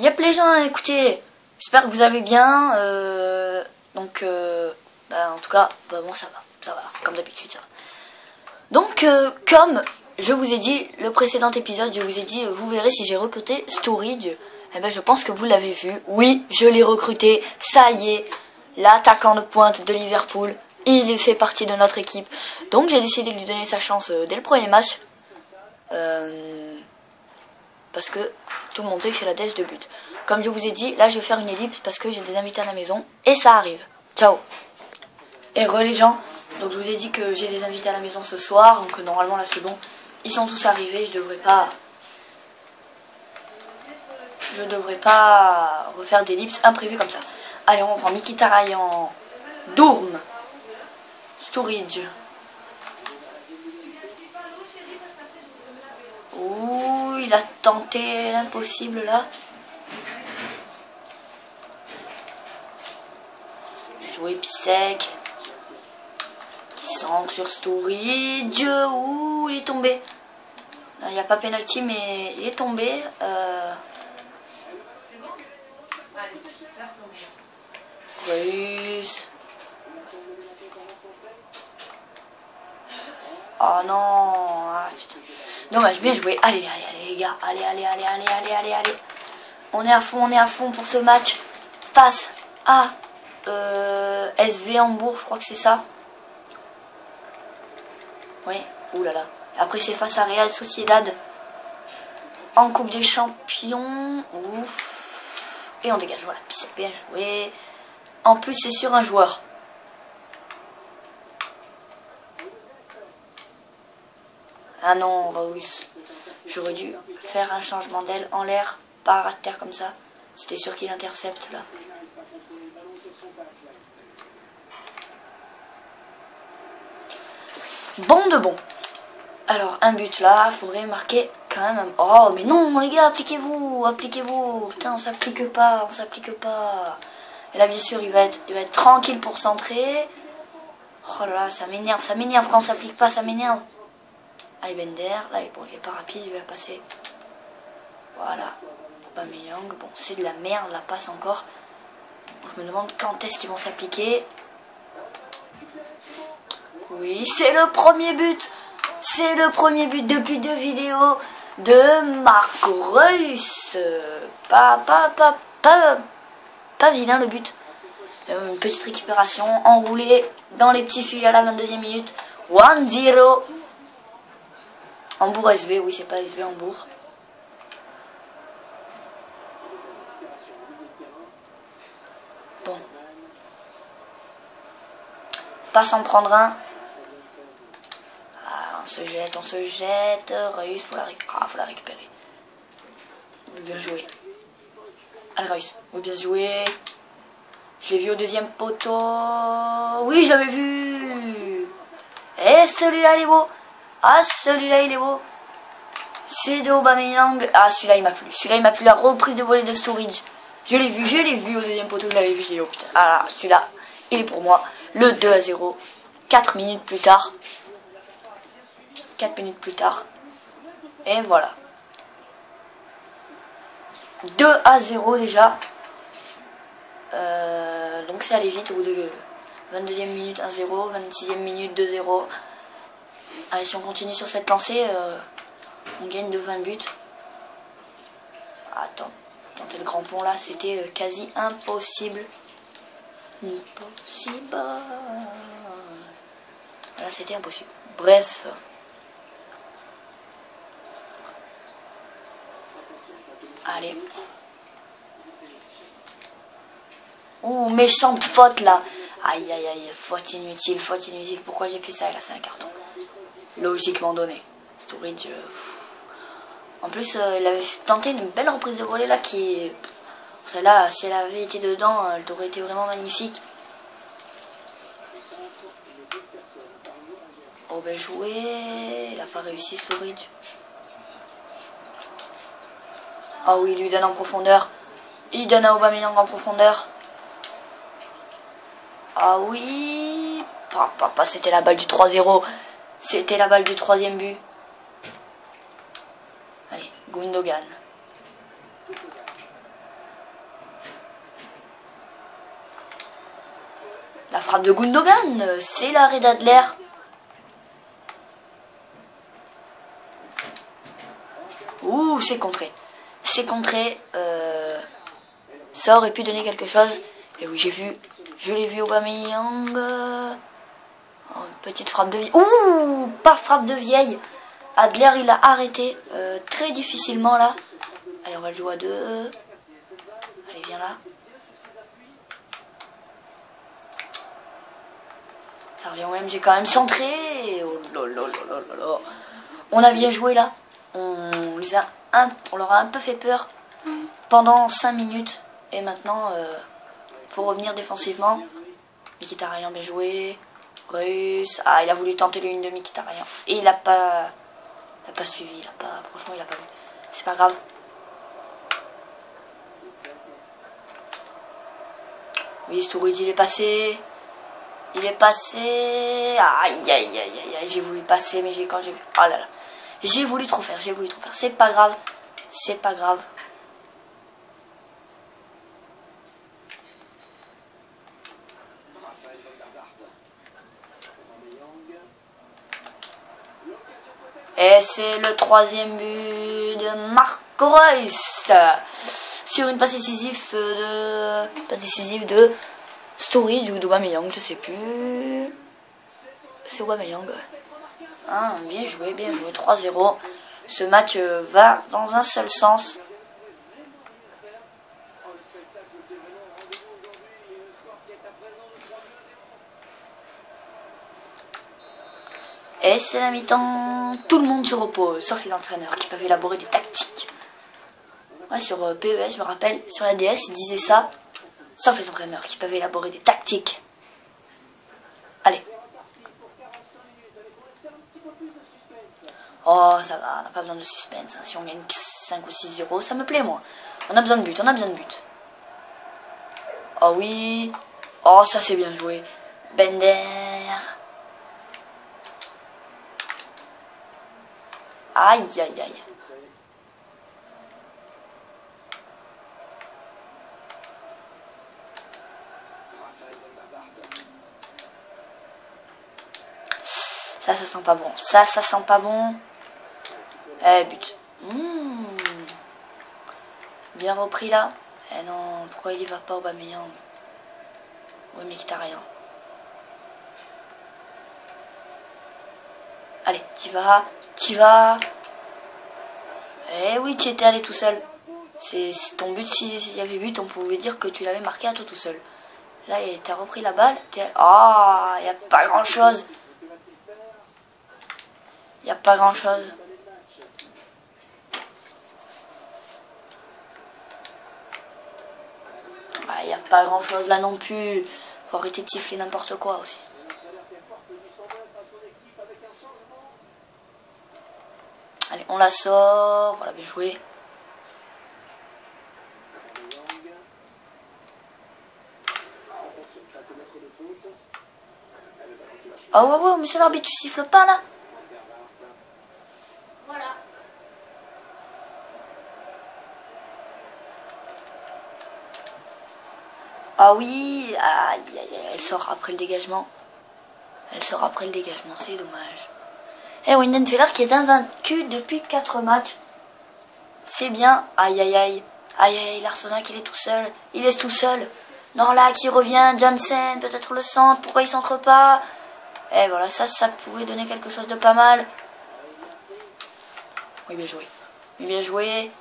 Yep les gens, écoutez, j'espère que vous allez bien. En tout cas, moi ça va, comme d'habitude ça va. Donc comme je vous ai dit le précédent épisode, je vous ai dit, vous verrez si j'ai recruté Sturridge. Eh ben je pense que vous l'avez vu. Oui, je l'ai recruté. Ça y est, l'attaquant de pointe de Liverpool, il fait partie de notre équipe. Donc j'ai décidé de lui donner sa chance dès le premier match. Parce que tout le monde sait que c'est la tête de but. Comme je vous ai dit, là je vais faire une ellipse parce que j'ai des invités à la maison et ça arrive. Ciao. Et les gens, donc je vous ai dit que j'ai des invités à la maison ce soir, donc normalement là c'est bon. Ils sont tous arrivés, je devrais pas refaire d'ellipse imprévue comme ça. Allez, on prend Mkhitaryan, Dourm, Sturridge. Ouh, il a tenté l'impossible là. Bien joué Pisek. Qui s'ancre sur Sturridge. Ouh, il est tombé. Il n'y a pas penalty mais il est tombé. Reus. Oh non. Ah, putain. Dommage, bien joué. Allez les gars. Allez. On est à fond pour ce match. Face à SV Hambourg, je crois que c'est ça. Oui, oulala. Après c'est face à Real Sociedad en Coupe des Champions. Ouf. Et on dégage, voilà. Pisek, bien joué. En plus c'est sur un joueur. Ah non, Reus. J'aurais dû faire un changement d'aile en l'air, pas à terre comme ça. C'était sûr qu'il intercepte là. Bon de bon. Alors un but là, faudrait marquer quand même. Oh mais non les gars, appliquez-vous. Putain, on s'applique pas. Et là bien sûr il va être tranquille pour centrer. Oh là là, ça m'énerve quand on s'applique pas, ça m'énerve. Allez Bender, là bon, il est pas rapide, il va la passer. Voilà. Aubameyang, bon c'est de la merde, la passe encore. Je me demande quand est-ce qu'ils vont s'appliquer. Oui, c'est le premier but. C'est le premier but depuis 2 vidéos de Marco Reus. Pas vilain le but. Une petite récupération enroulée dans les petits fils à la 22e minute. 1-0. Hambourg SV, oui c'est pas SV Hambourg. Bon. Pas s'en prendre un. On se jette. Reus, faut la récupérer. Bien joué. Allez Reus, oui bien joué. Je l'ai vu au deuxième poteau. Oui, je l'avais vu. Et celui-là il est beau. Ah, celui-là il est beau. C'est de Aubameyang. Ah, celui-là il m'a plu. La reprise de volée de Sturridge. Je l'ai vu au deuxième poteau. Je l'avais vu. Je l'ai dit, oh putain. Ah là, celui-là, il est pour moi. Le 2-0. 4 minutes plus tard. Et voilà. 2-0 déjà. Donc c'est allé vite au bout de 22e minute 1-0, 26e minute 2-0. Allez, si on continue sur cette lancée, on gagne de 20 buts. Attends, tenter le grand pont là, c'était quasi impossible. Là, c'était impossible. Bref. Allez. Ouh, méchante faute là. Aïe, faute inutile. Pourquoi j'ai fait ça? Et là, c'est un carton. Logiquement donné. Sturridge. En plus, il avait tenté une belle reprise de volée là qui. Celle-là, si elle avait été dedans, elle aurait été vraiment magnifique. Oh, ben joué. Il n'a pas réussi, Sturridge. Ah oui, il lui donne en profondeur. Il donne à Aubameyang en profondeur. Ah oui. C'était la balle du 3-0. C'était la balle du 3e but. Allez, Gundogan. frappe de Gundogan. C'est l'arrêt d'Adler. Ouh, c'est contré. C'est contré. Ça aurait pu donner quelque chose. Et oui, je l'ai vu Aubameyang. Oh, une petite frappe de vieille. Ouh, pas frappe de vieille. Adler, il a arrêté très difficilement là. Allez, on va le jouer à deux. Allez, viens là. Ça revient au même, j'ai quand même centré. Oh, lolololololo. On a bien joué là. On leur a un peu fait peur pendant 5 minutes. Et maintenant, faut revenir défensivement. Mkhitaryan, bien joué. Russe. Ah, il a voulu tenter le 1 de Mkhitaryan. Et il a pas suivi. Franchement, il a pas vu. C'est pas grave. Oui, Sturridge, il est passé. Il est passé. Aïe, aïe, aïe, aïe, aïe. J'ai voulu passer, mais quand j'ai vu. Oh là là. J'ai voulu trop faire. C'est pas grave. C'est pas grave. Et c'est le 3e but de Marco Reus. Sur une passe décisive de Sturridge ou d'Aubameyang, je sais plus. C'est Aubameyang. Ah, bien joué, 3-0. Ce match va dans un seul sens. Et c'est la mi-temps. Tout le monde se repose, sauf les entraîneurs qui peuvent élaborer des tactiques. Ouais, sur PES, je me rappelle, sur la DS, ils disaient ça. Sauf les entraîneurs qui peuvent élaborer des tactiques. Allez. Oh, ça va, on n'a pas besoin de suspense. Hein. Si on gagne 5 ou 6-0, ça me plaît, moi. On a besoin de but. Oh oui. Oh, ça c'est bien joué. Bender. Aïe, aïe, aïe. Ça sent pas bon. Ça sent pas bon. Eh, but. Bien repris là. Eh non, pourquoi il y va pas Aubameyang? Oui, Mkhitaryan. Allez, t'y vas. Eh oui, tu étais allé tout seul. C'est ton but, s'il y avait but, on pouvait dire que tu l'avais marqué à toi tout seul. Là, t'as repris la balle. Ah, il n'y a pas grand-chose. Il n'y a pas grand-chose. Il n'y a pas grand-chose là non plus. Faut arrêter de siffler n'importe quoi aussi. Allez, on la sort. Voilà, bien joué. Oh ouais, monsieur l'arbitre, tu siffles pas là? Voilà. Ah oui, aïe, aïe, aïe, elle sort après le dégagement. C'est dommage. Et Weidenfeller qui est invaincu depuis 4 matchs. C'est bien. Aïe, aïe, aïe. Aïe, aïe, l'Arsenal il est tout seul. Il est tout seul. Non, là, qui revient, Johnson, peut-être le centre. Pourquoi il centre pas? Et voilà, ça pouvait donner quelque chose de pas mal. Oui, bien joué.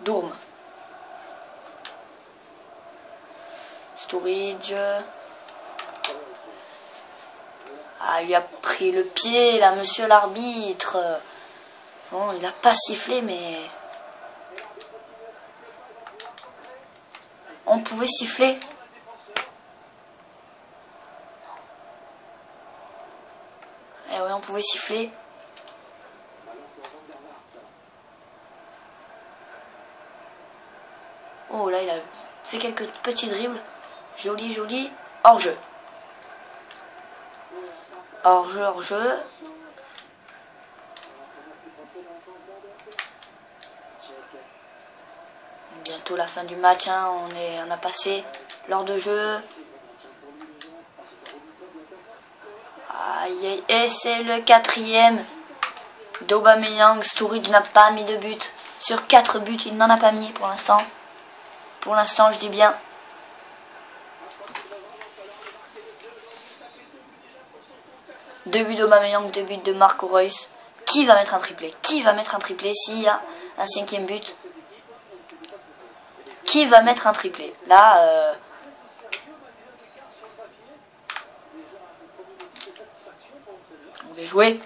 Dourme. Sturridge. Ah, il a pris le pied, là, monsieur l'arbitre. Bon, il a pas sifflé, mais... On pouvait siffler. Eh ouais, on pouvait siffler. Oh, là, il a fait quelques petits dribbles. Joli. Hors-jeu. Hors-jeu. Bientôt la fin du match, hein. On a passé l'heure de jeu. Aïe, aïe. Et c'est le 4e d'Aubameyang. Sturridge n'a pas mis de but. Sur 4 buts, il n'en a pas mis pour l'instant. Pour l'instant, je dis bien. Deux buts d'Aubameyang, 2 buts de Marco Reus. Qui va mettre un triplé? Qui va mettre un triplé s'il y a un 5e but? Qui va mettre un triplé? Là, on va jouer.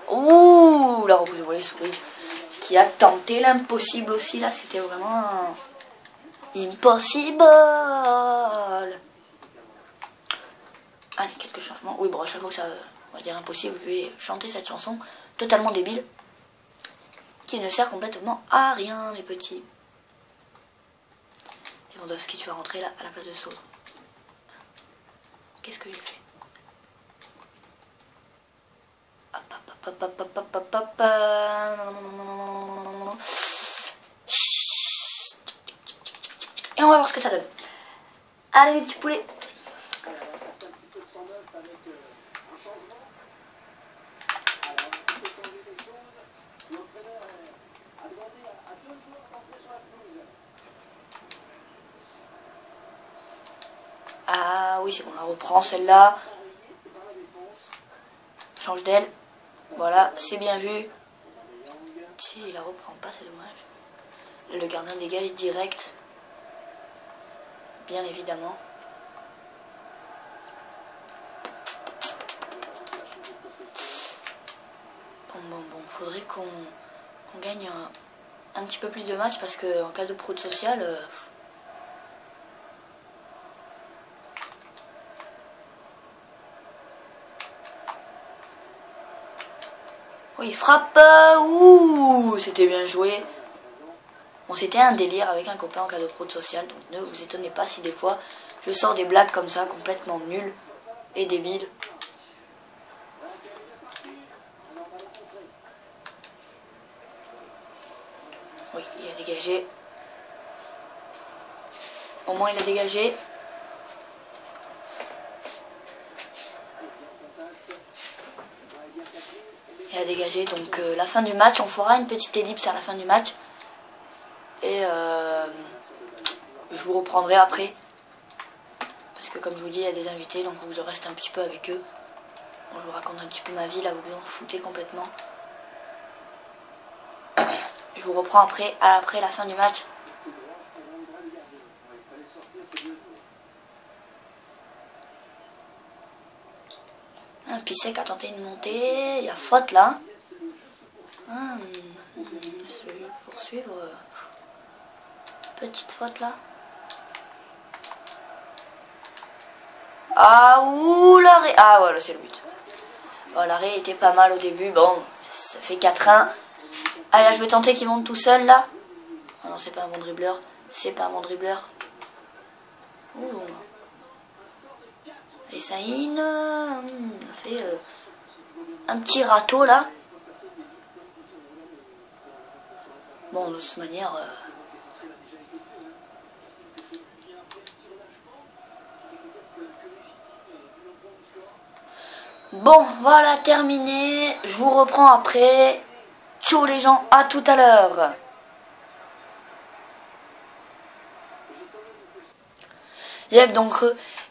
Ouh, la reprise de volée Sturridge qui a tenté l'impossible aussi. Là, c'était vraiment impossible. Allez, quelques changements. Oui, bon, à chaque fois que ça, on va dire impossible, je vais chanter cette chanson totalement débile qui ne sert complètement à rien, mes petits. Lewandowski, tu vas rentrer là à la place de Saul. Qu'est-ce que j'ai fait? Et on va voir ce que ça donne. Allez, mes petits poulets. Ah oui, c'est bon, on la reprend celle-là. Change d'aile. Voilà, c'est bien vu. Si, il la reprend pas, c'est dommage. Là, le gardien dégage direct. Bien évidemment. Bon, faudrait qu'on gagne un petit peu plus de matchs parce que en cas de fraude sociale... Oui, frappe. Ouh, c'était bien joué. Bon, c'était un délire avec un copain en cas de fraude sociale, donc ne vous étonnez pas si des fois je sors des blagues comme ça, complètement nulles et débiles. Oui, il a dégagé. Au moins, il a dégagé. Il a dégagé, donc la fin du match, on fera une petite ellipse à la fin du match. Et je vous reprendrai après. Parce que comme je vous dis, il y a des invités, donc je reste un petit peu avec eux. Bon, je vous raconte un petit peu ma vie, là vous vous en foutez complètement. Je vous reprends après la fin du match. Un Pissek a tenté une montée, il y a faute là. Je vais poursuivre. Petite faute là. Ah, ouh, l'arrêt. Ah, voilà, c'est le but. Bon, l'arrêt était pas mal au début. Bon, ça fait 4-1. Allez, là, je vais tenter qu'il monte tout seul là. Oh non, c'est pas un bon dribbleur. C'est pas un bon dribbleur. Ouh. Et Saïn a fait un petit râteau là. Bon, de toute manière... Bon, voilà, terminé. Je vous reprends après. Ciao les gens, à tout à l'heure. Yep, donc,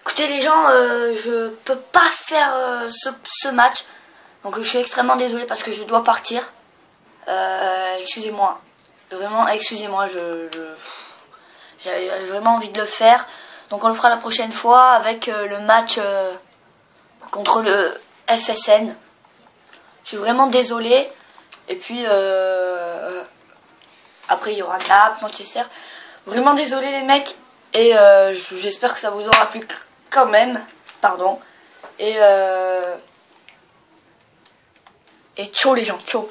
écoutez les gens, je peux pas faire ce match. Donc je suis extrêmement désolé parce que je dois partir. Excusez-moi. Vraiment, excusez-moi, j'avais vraiment envie de le faire. Donc on le fera la prochaine fois avec le match contre le FSN. Je suis vraiment désolé. Et puis après il y aura Naples, Manchester. Vraiment désolé les mecs. Et j'espère que ça vous aura plu quand même. Pardon. Et ciao les gens, ciao.